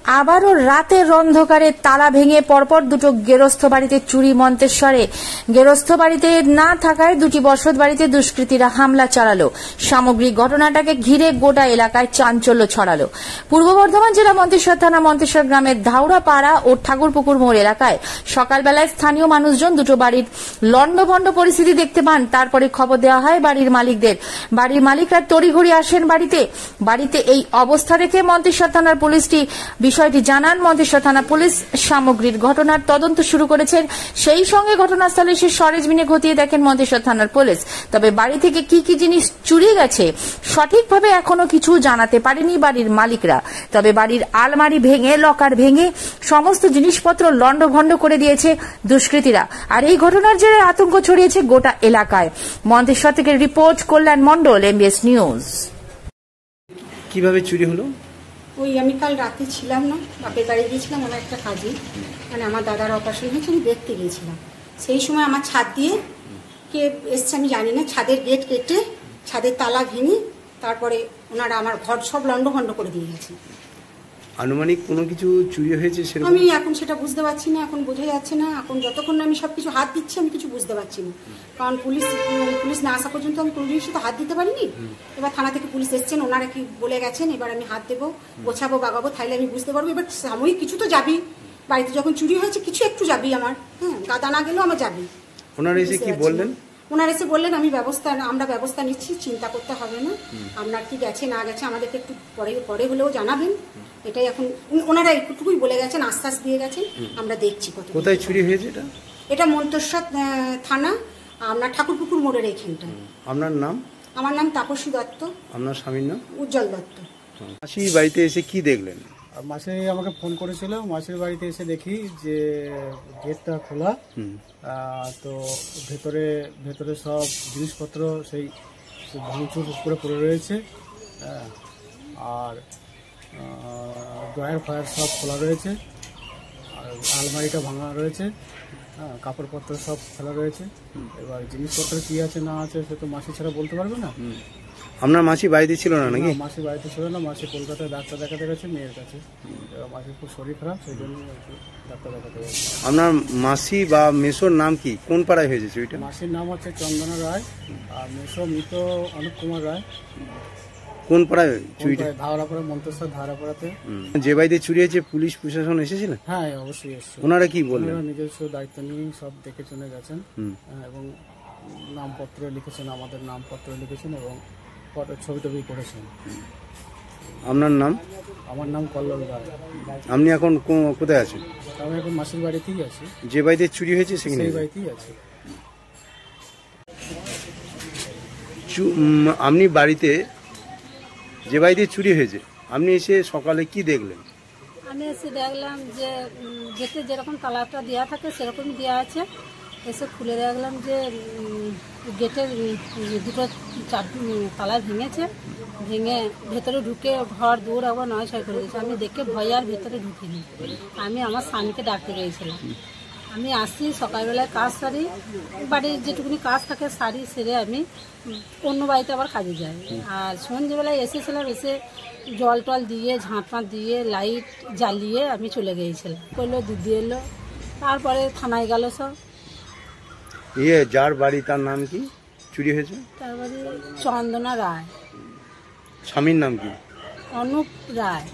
আবারও রাতের অন্ধকারে তালা ভেঙে পরপর দুটো গেরস্থ বাড়িতে চুরি। মন্তেশ্বরে গেরস্থ বাড়িতে না থাকায় দুটি বসত বাড়িতে দুষ্কৃতীরা হামলা চালালো। সামগ্রিক ঘটনাটাকে ঘিরে গোটা এলাকায় চাঞ্চল্য ছড়ালো। পূর্ব বর্ধমান জেলা মন্তেশ্বর থানা মন্তেশ্বর গ্রামের ধাউড়াপাড়া ও ঠাকুরপুকুর মোড় এলাকায় সকালবেলায় স্থানীয় মানুষজন দুটো বাড়ির লণ্ডভণ্ড পরিস্থিতি দেখতে পান। তারপরে খবর দেওয়া হয় বাড়ির মালিকদের। বাড়ির মালিকরা তড়িঘড়ি আসেন বাড়িতে এই অবস্থা দেখে মন্তেশ্বর থানার পুলিশটি বিষয়টি জানান। মন্তেশ্বর থানা পুলিশ সামগ্রিক ঘটনার তদন্ত শুরু করেছেন। সেই সঙ্গে ঘটনাস্থলে এসে সরেজমিনে খতিয়ে দেখেন মন্তেশ্বর থানার পুলিশ। তবে বাড়ি থেকে কি কি জিনিস চুরি গেছে সঠিকভাবে এখনো কিছু জানাতে পারেনি বাড়ির মালিকরা। তবে বাড়ির আলমারি ভেঙে, লকার ভেঙে সমস্ত জিনিসপত্র লণ্ডভণ্ড করে দিয়েছে দুষ্কৃতীরা। আর এই ঘটনার জেরে আতঙ্ক ছড়িয়েছে গোটা এলাকায়। মন্তেশ্বর থেকে রিপোর্ট কল্যাণ মণ্ডল, এমবিএস নিউজ। কিভাবে চুরি হলো? ওই আমি কাল রাতে ছিলাম না, বাপের বাড়ি গিয়েছিলাম আমার একটা কাজে, মানে আমার দাদার অপারেশন হয়েছে, আমি দেখতে গিয়েছিলাম। সেই সময় আমার ছাদ দিয়ে কে এসছে আমি জানি না, ছাদের গেট কেটে ছাদের তালা ভেঙে তারপরে ওনারা আমার ঘর সব লণ্ডভণ্ড করে দিয়ে গেছে। আনুমানিক কোনো কিছু চুরি হয়েছে সেরকম আমি এখন সেটা বুঝতে পারছি না, এখন বোঝা যাচ্ছে না। এখন যতক্ষণ আমি সবকিছু হাত দিচ্ছি আমি কিছু বুঝতে পারছি না, কারণ পুলিশ না আসা পর্যন্ত আমি কোনো জিনিসে তো হাত দিতে পারিনি। এবার থানা থেকে পুলিশ এসছেন, ওনারা কি বলে গেছেন, এবার আমি হাত দেবো, গোছাবো, বাগাবো, তাইলে আমি বুঝতে পারবো। এবার সাময়িক কিছু তো যাবি, বাড়িতে যখন চুরি হয়েছে কিছু একটু যাবি আমার, হ্যাঁ, গাদা না গেলেও আমার যাবি। ওনারা এসে কি বললেন? ওনারা এসে বললেন আমরা ব্যবস্থা নিচ্ছি, চিন্তা করতে হবে না, আপনার কি গেছে না গেছে আমাদেরকে একটু পরে হলেও জানাবেন। এটাই এখন ওনারা একটুকুই বলে গেছেন, আশ্বাস দিয়ে গেছেন, আমরা দেখছি। কোথায় চুরি হয়েছে এটা মন্তেশ্বর থানা, আপনার ঠাকুরপুকুর মোড়ের এইখানটা। আপনার নাম? আমার নাম তাপসী দত্ত। আপনার স্বামীর নাম? উজ্জ্বল দত্ত। মাসি বাড়িতে এসে কি দেখলেন? মাসি আমাকে ফোন করেছিল, মাসির বাড়িতে এসে দেখি যে গেটটা খোলা, তো ভেতরে সব জিনিসপত্র সেই ভাঙচুর করে পড়ে রয়েছে, আর ড্রয়ার ফায়ার সব খোলা রয়েছে, আর আলমারিটা ভাঙা রয়েছে, কাপড়পত্র সব খোলা রয়েছে। এবার জিনিসপত্র কি আছে না আছে সে তো মাসি ছাড়া বলতে পারবে না। আপনার মাসি বাড়িতে ছিল না নাকি? মাসি বাড়িতে ছিল না, মাসি কলকাতায় ডাক্তার দেখাতে গেছে মেয়ের কাছে। এবার মাসির খুব শরীর খারাপ, সেই জন্য ডাক্তার দেখাতে গেছে। আপনার মাসি বা মেসোর নাম কি? কোন পাড়ায় হয়েছে চুরিটা? মাসির নাম হচ্ছে চন্দনা রায়, আর মেসো মৃত অনুপ কুমার রায়। কোন পাড়ায় চুরিটা? ধাওড়াপাড়া, মন্তেশ্বর ধাওড়াপাড়াতে। যে বাড়িতে চুরি হয়েছে পুলিশ প্রশাসন এসেছিলেন? হ্যাঁ, অবশ্যই এসেছে। ওনারা কি বললেন? নিজস্ব দায়িত্ব নিয়ে সব দেখে চলে গেছেন, এবং নামপত্র লিখেছেন, আমাদের নামপত্র লিখেছেন, এবং ছবি টবি করেছেন। আপনার নাম? আমার নাম কল্লোল রায়। আপনি এখন কোথায় আছেন? আমি এখন মাসির বাড়িতেই আছি। যে বাড়িতে চুরি হয়েছে সেই বাড়িতেই আছি। আপনি বাড়িতে যে বাড়িতে চুরি হয়েছে আপনি এসে সকালে কি দেখলেন? আমি এসে দেখলাম যে গেটে যেরকম তালাটা দেওয়া থাকে সেরকমই দেওয়া আছে। এসে খুলে দেখলাম যে গেটের দুটো তালা ভেঙেছে, ভেঙে ভেতরে ঢুকে ঘর দৌড় আবার নয় ছয় করে দিয়েছে। আমি দেখে ভয় আর ভেতরে ঢুকিনি, আমি আমার স্বামীকে ডাকতে গিয়েছিলাম। আমি আসি সকালবেলায় কাজ সারি, বাড়ির যেটুকুনি কাজ থাকে সারি সেরে আমি অন্য বাড়িতে আবার কাজে যাই। আর সন্ধ্যেবেলায় এসেছিলাম, এসে জল টল দিয়ে ঝাঁট ফাঁট দিয়ে লাইট জ্বালিয়ে আমি চলে গিয়েছিলাম। করলো দিদি এলো, তারপরে থানায় গেল সব। যার বাড়ি তার নাম কি চুরি হয়েছে? তার বাড়ি চন্দনা রায়। স্বামীর নাম কি? অনুপ রায়।